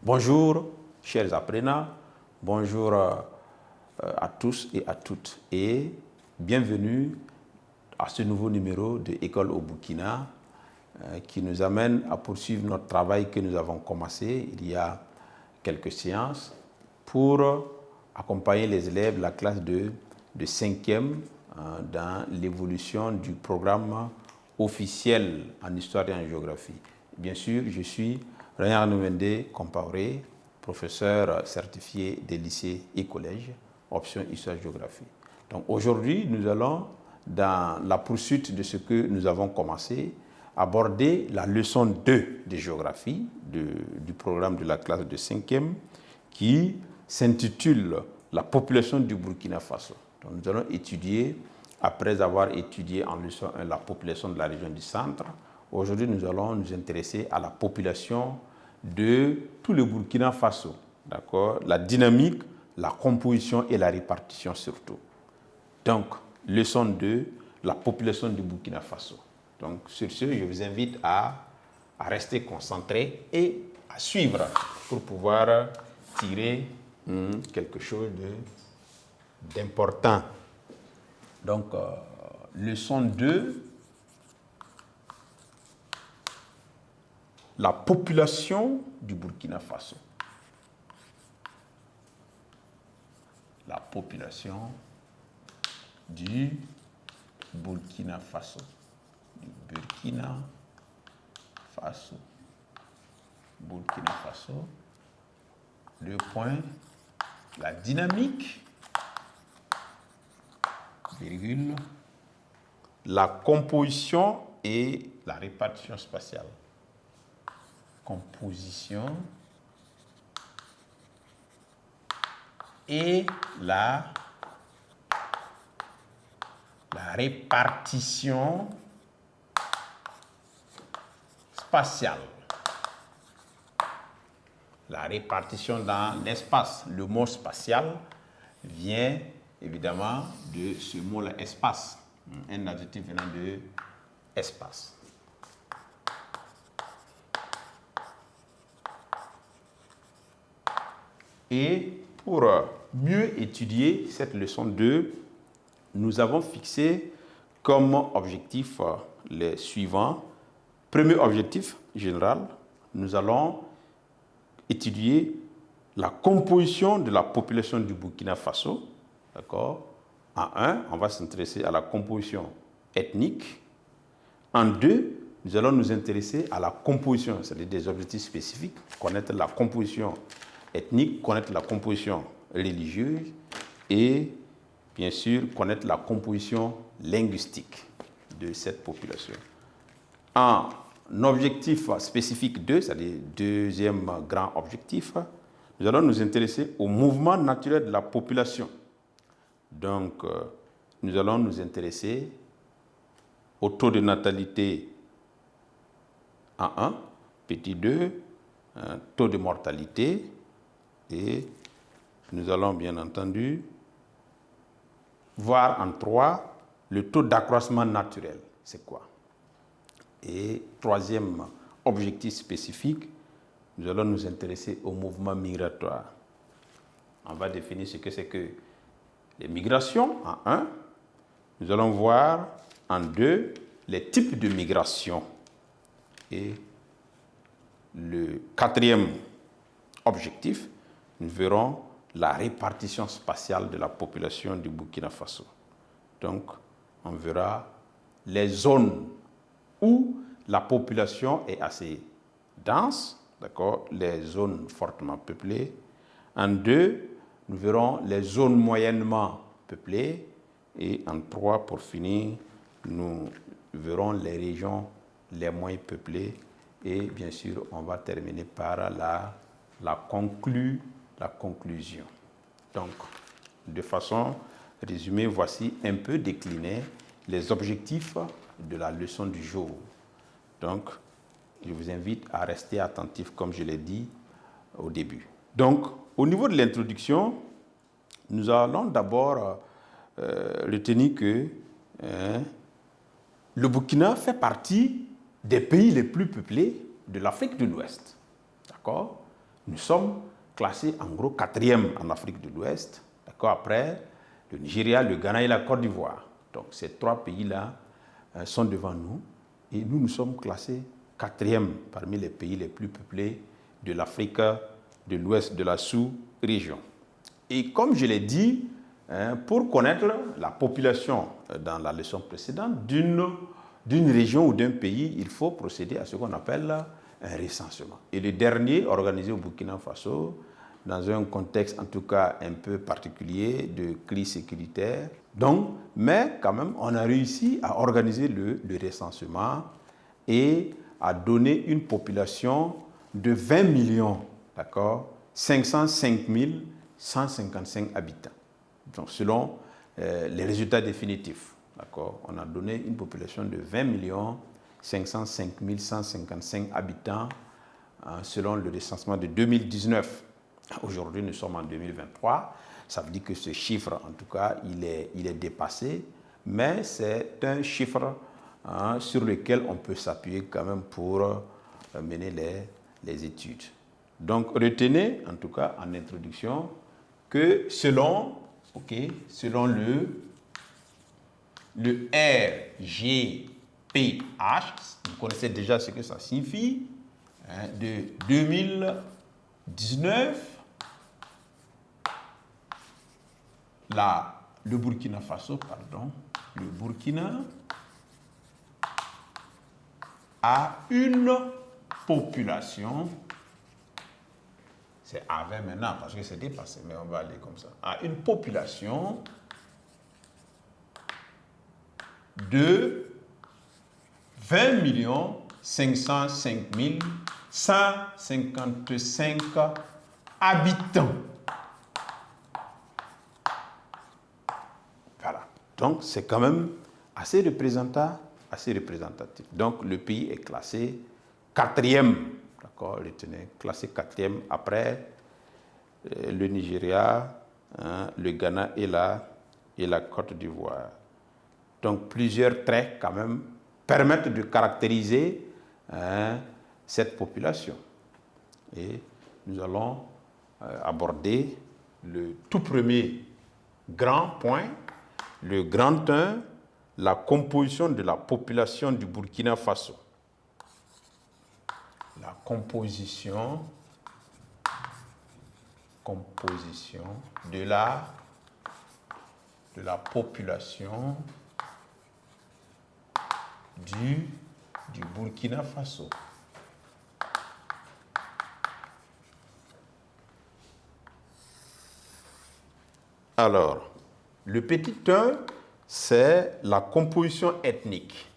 Bonjour, chers apprenants, bonjour à tous et à toutes et bienvenue à ce nouveau numéro de École au Burkina qui nous amène à poursuivre notre travail que nous avons commencé il y a quelques séances pour accompagner les élèves de la classe de 5e dans l'évolution du programme officiel en histoire et en géographie. Bien sûr, je suis Regnard Nouwendé Compaoré, professeur certifié des lycées et collèges, option histoire-géographie. Donc aujourd'hui, nous allons, dans la poursuite de ce que nous avons commencé, aborder la leçon 2 de géographie du programme de la classe de 5e qui s'intitule « La population du Burkina Faso ». Donc nous allons étudier, après avoir étudié en leçon 1 la population de la région du centre, aujourd'hui nous allons nous intéresser à la population de tout le Burkina Faso, d'accord? La dynamique, la composition et la répartition surtout. Donc, leçon 2, la population du Burkina Faso. Donc, sur ce, je vous invite à rester concentrés et à suivre pour pouvoir tirer quelque chose d'important. Donc, leçon 2, la population du Burkina Faso. La population du Burkina Faso. Du Burkina Faso. Burkina Faso. Le point, la dynamique, virgule, la composition et la répartition spatiale. Composition et la répartition spatiale. La répartition dans l'espace. Le mot spatial vient évidemment de ce mot-là, espace. Un adjectif venant de espace. Et pour mieux étudier cette leçon 2, nous avons fixé comme objectif les suivants. Premier objectif général, nous allons étudier la composition de la population du Burkina Faso. D'accord? En 1, on va s'intéresser à la composition ethnique. En 2, nous allons nous intéresser à la composition, c'est-à-dire des objectifs spécifiques, connaître la composition ethnique, connaître la composition religieuse et bien sûr connaître la composition linguistique de cette population. En objectif spécifique 2, c'est-à-dire deuxième grand objectif, nous allons nous intéresser au mouvement naturel de la population. Donc, nous allons nous intéresser au taux de natalité en 1, petit 2, taux de mortalité, et nous allons bien entendu voir en 3 le taux d'accroissement naturel. C'est quoi? Et troisième objectif spécifique, nous allons nous intéresser au mouvement migratoire. On va définir ce que c'est que les migrations en 1. Nous allons voir en 2 les types de migration. Et le quatrième objectif, nous verrons la répartition spatiale de la population du Burkina Faso. Donc, on verra les zones où la population est assez dense, d'accord, les zones fortement peuplées. En 2, nous verrons les zones moyennement peuplées. Et en 3, pour finir, nous verrons les régions les moins peuplées. Et bien sûr, on va terminer par la conclusion. Donc, de façon résumée, voici un peu décliné les objectifs de la leçon du jour. Donc, je vous invite à rester attentif, comme je l'ai dit au début. Donc, au niveau de l'introduction, nous allons d'abord retenir que le Burkina fait partie des pays les plus peuplés de l'Afrique de l'Ouest. D'accord? nous sommes classés en gros 4e en Afrique de l'Ouest, d'accord, après le Nigeria, le Ghana et la Côte d'Ivoire. Donc ces 3 pays-là sont devant nous et nous sommes classés 4e parmi les pays les plus peuplés de l'Afrique de l'Ouest, de la sous-région. Et comme je l'ai dit, pour connaître la population dans la leçon précédente d'une région ou d'un pays, il faut procéder à ce qu'on appelle un recensement. Et le dernier, organisé au Burkina Faso, dans un contexte en tout cas un peu particulier de crise sécuritaire. Donc, mais quand même, on a réussi à organiser le recensement et à donner une population de 20 millions, d'accord, 505 155 habitants. Donc, selon les résultats définitifs, d'accord, on a donné une population de 20 millions 505 155 habitants selon le recensement de 2019. Aujourd'hui, nous sommes en 2023. Ça veut dire que ce chiffre, en tout cas, il est dépassé, mais c'est un chiffre sur lequel on peut s'appuyer quand même pour mener les études. Donc, retenez, en tout cas, en introduction, que selon le RGPH, vous connaissez déjà ce que ça signifie, de 2019, le Burkina Faso, le Burkina a une population, c'est A20 maintenant parce que c'est dépassé, mais on va aller comme ça, a une population de 20 505 155 habitants. Voilà. Donc, c'est quand même assez représentatif. Donc, le pays est classé 4e, d'accord, retenez, classé 4e après le Nigeria, le Ghana et la Côte d'Ivoire. Donc, plusieurs traits, quand même, permettent de caractériser cette population. Et nous allons aborder le tout premier grand point, le grand 1, la composition de la population du Burkina Faso. La composition de la population du Burkina Faso. Alors, le petit 1, c'est la composition ethnique.